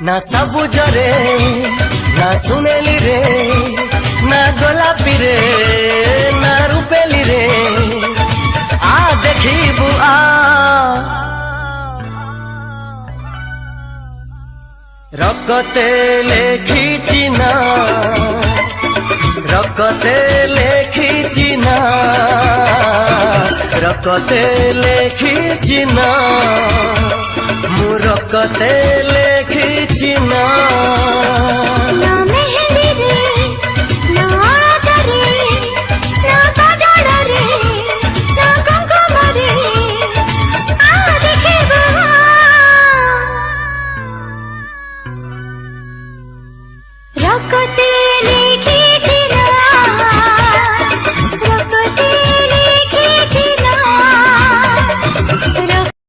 ना सबुजरे ना सुनेली रे ना गोलापी रे ना रूपेली रे आ देखिबू आ रकते लेखिची ना रकते लेखिची ना रकते लेखिची ना मु रकते